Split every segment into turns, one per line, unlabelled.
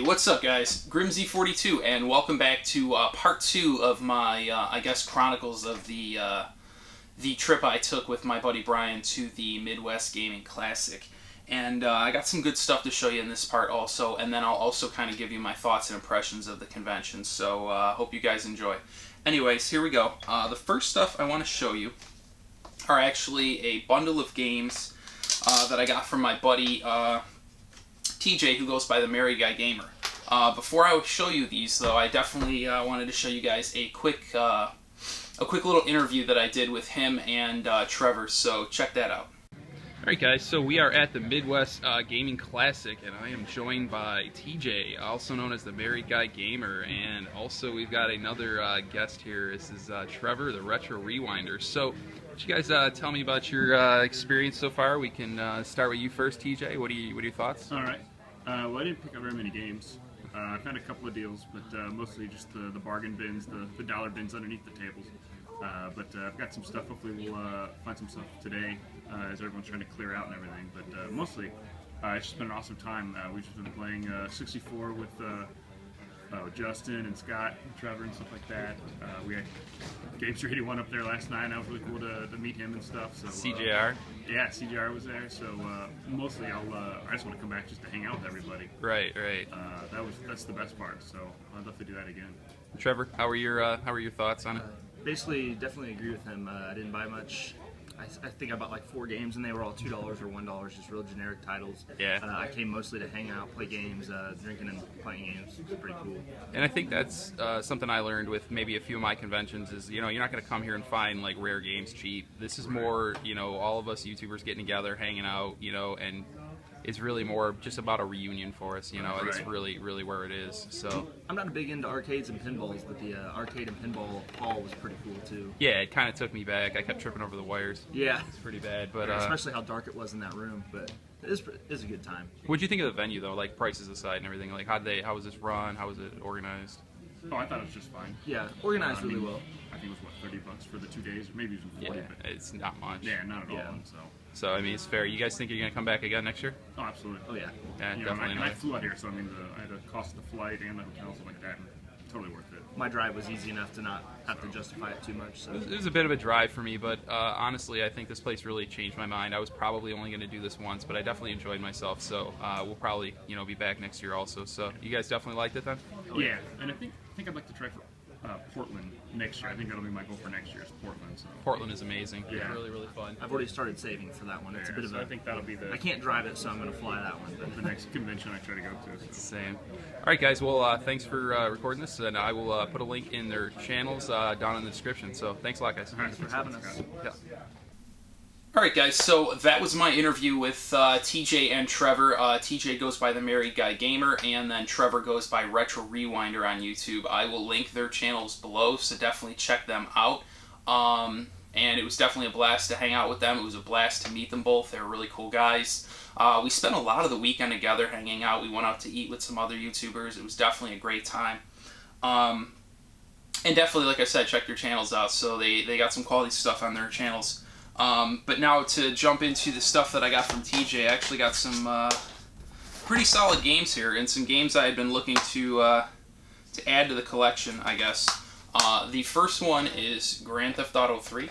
What's up, guys? Grimsy42, and welcome back to part 2 of my, I guess, chronicles of the trip I took with my buddy Brian to the Midwest Gaming Classic. And I got some good stuff to show you in this part also, and then I'll also kind of give you my thoughts and impressions of the convention, so hope you guys enjoy. Anyways, here we go. The first stuff I want to show you are actually a bundle of games that I got from my buddy TJ, who goes by the Married Guy Gamer. Before I show you these, though, I definitely wanted to show you guys a quick little interview that I did with him and Trevor, so check that out. Alright guys, so we are at the Midwest Gaming Classic, and I am joined by TJ, also known as the Married Guy Gamer, and also we've got another guest here. This is Trevor, the Retro Rewinder. So, would you guys tell me about your experience so far? We can start with you first, TJ. What are your thoughts?
Alright. Well, I didn't pick up very many games. I found a couple of deals, but mostly just the bargain bins, the dollar bins underneath the tables. But I've got some stuff. Hopefully we'll find some stuff today as everyone's trying to clear out and everything. But mostly it's just been an awesome time. We've just been playing 64 with Justin and Scott and Trevor and stuff like that. We had Gamester 81 up there last night. That was really cool to meet him and stuff. So
CJR?
Yeah, CJR was there. So mostly I just want to come back just to hang out with everybody.
Right.
That's the best part. So I'd love to do that again.
Trevor, how were your thoughts on it?
Basically, definitely agree with him. I didn't buy much. I think I bought like 4 games, and they were all $2 or $1, just real generic titles.
Yeah.
I came mostly to hang out, play games, drinking and playing games. It's pretty cool.
And I think that's something I learned with maybe a few of my conventions is, you're not going to come here and find like rare games cheap. This is more, all of us YouTubers getting together, hanging out, and it's really more just about a reunion for us, It's really where it is. So
I'm not big into arcades and pinballs, but the arcade and pinball hall was pretty cool too.
Yeah, it kind of took me back. I kept tripping over the wires.
Yeah,
it's pretty bad, but
especially how dark it was in that room. But it is a good time.
What'd you think of the venue though? Like prices aside and everything. Like how was this run? How was it organized?
Oh, I thought it was just fine.
Yeah, organized really well.
I think it was $30 for the 2 days, maybe even 40.
Yeah,
but
it's not much.
Yeah, not at all.
So I mean, it's fair. You guys think you're gonna come back again next year?
Oh, absolutely.
Oh yeah.
Yeah, definitely.
And I flew out here, so I mean, I had the cost of the flight and the hotel, stuff like that. And totally worth it.
My drive was easy enough to not have to justify it too much. So.
It was a bit of a drive for me, but honestly, I think this place really changed my mind. I was probably only going to do this once, but I definitely enjoyed myself. So we'll probably, be back next year also. So you guys definitely liked it then?
Yeah, and I think I'd like to try for Portland next year. I think that'll be my goal for next year is Portland. So.
Portland is amazing.
Yeah,
really fun.
I've already started saving for that one. It's a bit of
I think that'll be the.
I can't drive it, so I'm going to fly that one.
But the next convention I try to go to. So.
It's the same. All right, guys. Well, thanks for recording this, and I will put a link in their channels down in the description. So thanks a lot, guys.
Thanks for having us.
Yeah. Alright guys, so that was my interview with TJ and Trevor. TJ goes by the Married Guy Gamer, and then Trevor goes by Retro Rewinder on YouTube. I will link their channels below, so definitely check them out. And it was definitely a blast to hang out with them. It was a blast to meet them both. They were really cool guys. We spent a lot of the weekend together hanging out. We went out to eat with some other YouTubers. It was definitely a great time. And definitely, like I said, check their channels out. So they got some quality stuff on their channels. But now to jump into the stuff that I got from TJ, I actually got some pretty solid games here, and some games I had been looking to add to the collection, I guess. The first one is Grand Theft Auto 3,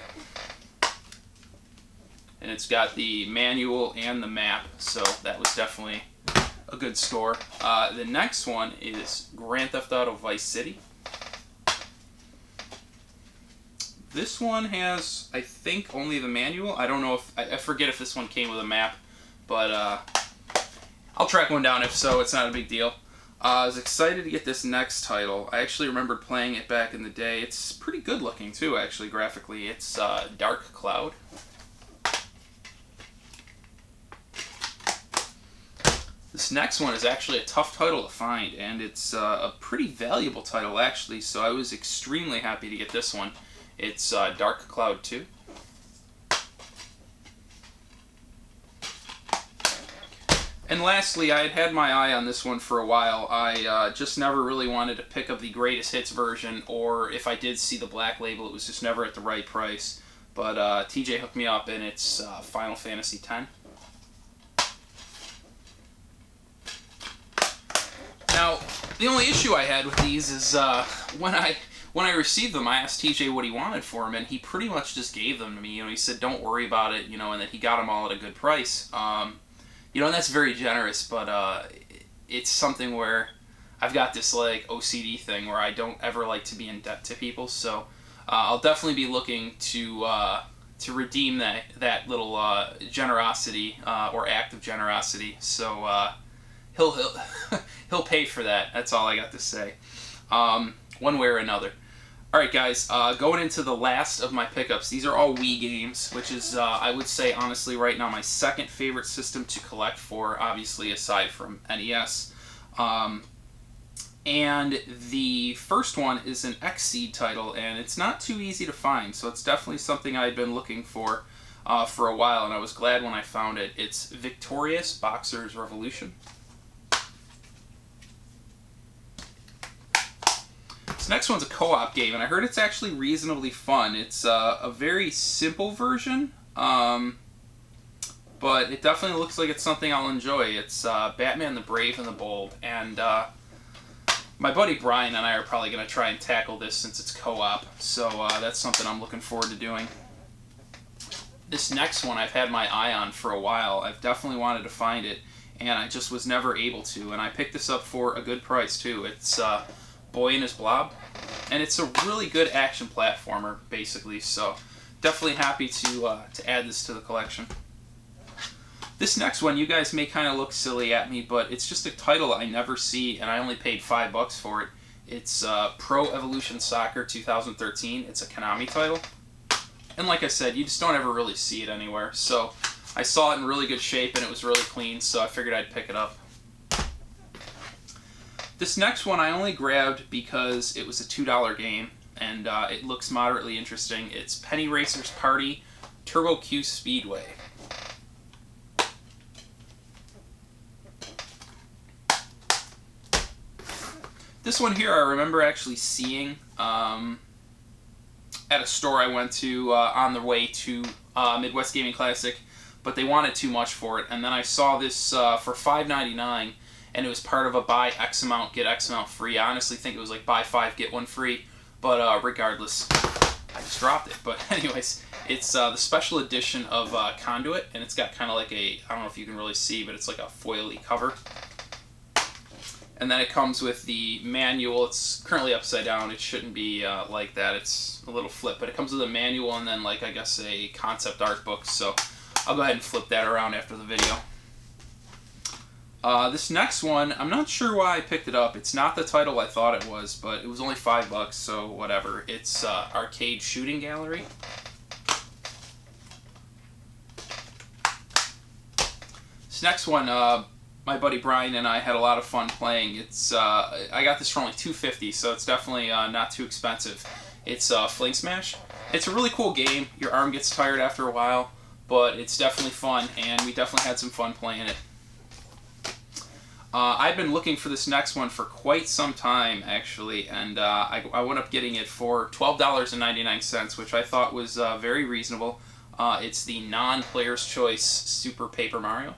and it's got the manual and the map, so that was definitely a good score. The next one is Grand Theft Auto Vice City. This one has, I think, only the manual. I don't know if, I forget if this one came with a map, but I'll track one down if so. It's not a big deal. I was excited to get this next title. I actually remembered playing it back in the day. It's pretty good looking too, actually, graphically. It's Dark Cloud. This next one is actually a tough title to find, and it's a pretty valuable title, actually, so I was extremely happy to get this one. It's Dark Cloud 2. And lastly, I had had my eye on this one for a while. I just never really wanted to pick up the Greatest Hits version, or if I did see the black label, it was just never at the right price. But TJ hooked me up, and it's Final Fantasy X. Now, the only issue I had with these is when I received them, I asked TJ what he wanted for them, and he pretty much just gave them to me. You know, he said, "Don't worry about it," you know, and that he got them all at a good price. You know, and that's very generous, but it's something where I've got this like OCD thing where I don't ever like to be in debt to people, so I'll definitely be looking to redeem that little generosity or act of generosity. So he'll he'll pay for that. That's all I got to say, one way or another. All right, guys. Going into the last of my pickups. These are all Wii games, which is I would say honestly right now my second favorite system to collect for, obviously aside from NES. And the first one is an Xseed title, and it's not too easy to find, so it's definitely something I'd been looking for a while, and I was glad when I found it. It's Victorious Boxer's Revolution. This next one's a co-op game, and I heard it's actually reasonably fun. It's a very simple version, but it definitely looks like it's something I'll enjoy. It's Batman the Brave and the Bold, and my buddy Brian and I are probably going to try and tackle this since it's co-op, so that's something I'm looking forward to doing. This next one I've had my eye on for a while. I've definitely wanted to find it, and I just was never able to, and I picked this up for a good price too. It's Boy and His Blob, and it's a really good action platformer, basically, so definitely happy to add this to the collection. This next one, you guys may kind of look silly at me, but it's just a title I never see, and I only paid $5 for it. It's Pro Evolution Soccer 2013. It's a Konami title. And like I said, you just don't ever really see it anywhere. So I saw it in really good shape, and it was really clean, so I figured I'd pick it up. This next one I only grabbed because it was a $2 game, and it looks moderately interesting. It's Penny Racer's Party Turbo Q Speedway. This one here I remember actually seeing at a store I went to on the way to Midwest Gaming Classic, but they wanted too much for it, and then I saw this for $5.99, and it was part of a buy X amount, get X amount free. I honestly think it was like buy 5, get 1 free, but regardless, I just dropped it. But anyways, it's the special edition of Conduit, and it's got kind of like a, I don't know if you can really see, but it's like a foily cover. And then it comes with the manual. It's currently upside down. It shouldn't be like that. It's a little flip. But it comes with a manual and then, like, I guess a concept art book. So I'll go ahead and flip that around after the video. This next one, I'm not sure why I picked it up. It's not the title I thought it was, but it was only $5, so whatever. It's Arcade Shooting Gallery. This next one, my buddy Brian and I had a lot of fun playing. It's I got this for only $2.50, so it's definitely not too expensive. It's Fling Smash. It's a really cool game. Your arm gets tired after a while, but it's definitely fun, and we definitely had some fun playing it. I've been looking for this next one for quite some time, actually, and I wound up getting it for $12.99, which I thought was very reasonable. It's the non-player's choice Super Paper Mario.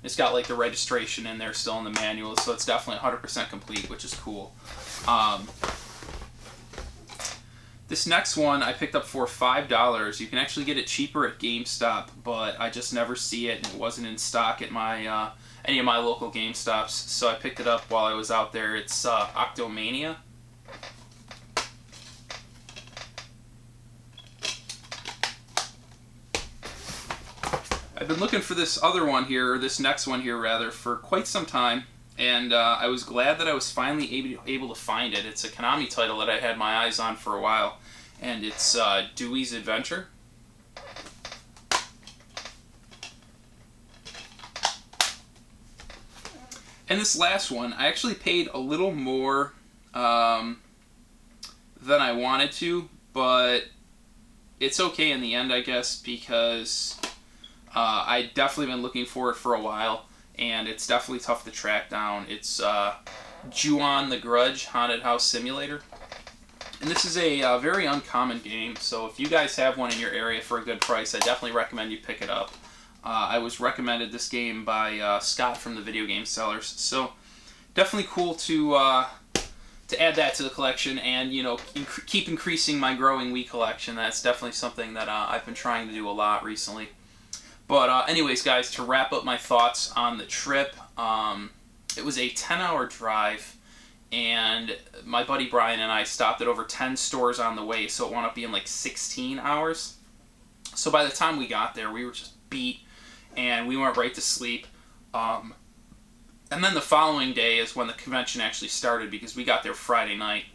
It's got like the registration in there still in the manual, so it's definitely 100% complete, which is cool. This next one I picked up for $5. You can actually get it cheaper at GameStop, but I just never see it, and it wasn't in stock at my any of my local GameStops, so I picked it up while I was out there. It's Octomania. I've been looking for this other one here, or this next one here rather, for quite some time, and I was glad that I was finally able to find it. It's a Konami title that I had my eyes on for a while, and it's Dewey's Adventure. And this last one, I actually paid a little more than I wanted to, but it's okay in the end, I guess, because I'd definitely been looking for it for a while, and it's definitely tough to track down. It's Ju-On the Grudge Haunted House Simulator. And this is a very uncommon game, so if you guys have one in your area for a good price, I definitely recommend you pick it up. I was recommended this game by Scott from the Video Game Sellers. So definitely cool to add that to the collection, and keep increasing my growing Wii collection. That's definitely something that I've been trying to do a lot recently. But anyways, guys, to wrap up my thoughts on the trip, it was a 10-hour drive, and my buddy Brian and I stopped at over 10 stores on the way, so it wound up being like 16 hours. So by the time we got there, we were just beat, and we went right to sleep. And then the following day is when the convention actually started, because we got there Friday night.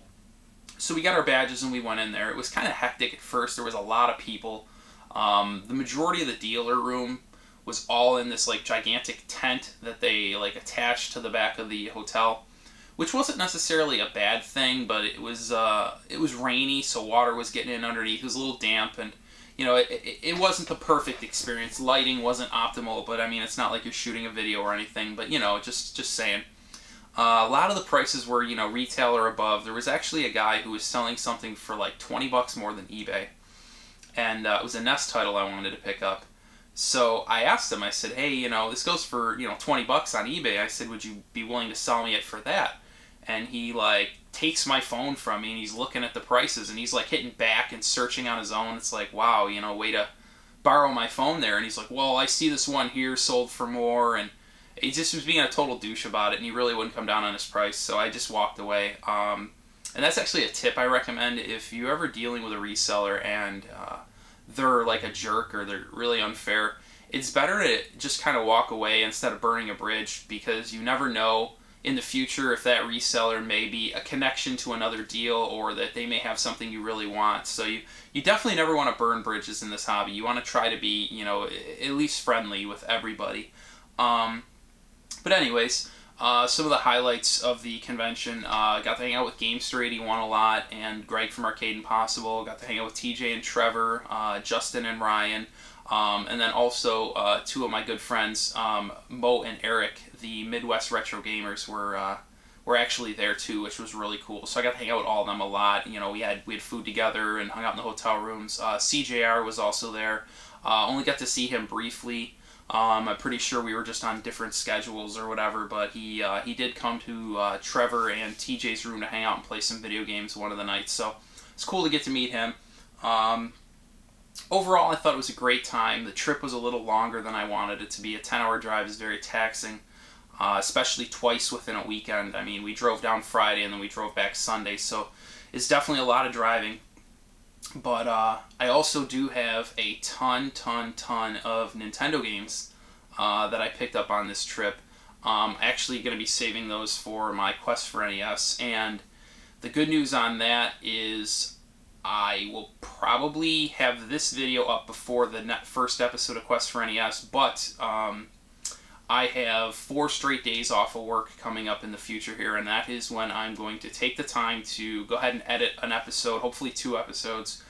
So we got our badges and we went in there. It was kind of hectic at first. There was a lot of people. The majority of the dealer room was all in this like gigantic tent that they like attached to the back of the hotel, which wasn't necessarily a bad thing, but it was rainy, so water was getting in underneath. It was a little damp, and it wasn't the perfect experience. Lighting wasn't optimal, but I mean, it's not like you're shooting a video or anything, but just saying. A lot of the prices were, retail or above. There was actually a guy who was selling something for like 20 bucks more than eBay, and it was a NES title I wanted to pick up. So I asked him, I said, hey, this goes for, 20 bucks on eBay. I said, would you be willing to sell me it for that? And he like takes my phone from me, and he's looking at the prices, and he's like hitting back and searching on his own. It's like, wow, way to borrow my phone there. And he's like, well, I see this one here sold for more, and he just was being a total douche about it, and he really wouldn't come down on his price. So I just walked away. And that's actually a tip I recommend if you're ever dealing with a reseller and they're like a jerk or they're really unfair. It's better to just kind of walk away instead of burning a bridge, because you never know in the future if that reseller may be a connection to another deal, or that they may have something you really want. So you definitely never want to burn bridges in this hobby. You want to try to be, at least friendly with everybody. But anyways, some of the highlights of the convention, got to hang out with Gamester81 a lot, and Greg from Arcade Impossible. Got to hang out with TJ and Trevor, Justin and Ryan. And then also two of my good friends, Mo and Eric, the Midwest Retro Gamers, were actually there too, which was really cool. So I got to hang out with all of them a lot. We had food together and hung out in the hotel rooms. CJR was also there. Only got to see him briefly. I'm pretty sure we were just on different schedules or whatever, but he did come to Trevor and TJ's room to hang out and play some video games one of the nights. So it's cool to get to meet him. Overall, I thought it was a great time. The trip was a little longer than I wanted it to be. A 10-hour drive is very taxing, especially twice within a weekend. I mean, we drove down Friday and then we drove back Sunday, so it's definitely a lot of driving. But I also do have a ton of Nintendo games that I picked up on this trip. I'm actually going to be saving those for my Quest for NES, and the good news on that is I will probably have this video up before the first episode of Quest for NES, but I have 4 straight days off of work coming up in the future here, and that is when I'm going to take the time to go ahead and edit an episode, hopefully 2 episodes,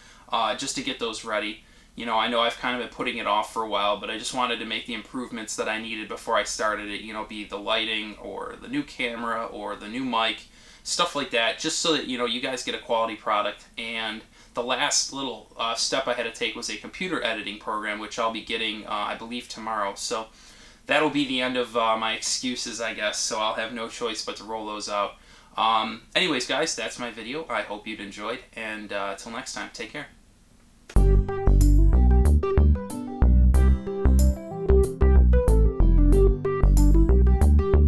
just to get those ready. I know I've kind of been putting it off for a while, but I just wanted to make the improvements that I needed before I started it, be the lighting or the new camera or the new mic, stuff like that, just so that, you guys get a quality product. And the last little step I had to take was a computer editing program, which I'll be getting, I believe, tomorrow. So that'll be the end of my excuses, I guess, so I'll have no choice but to roll those out. Anyways, guys, that's my video. I hope you'd enjoyed, and till next time, take care.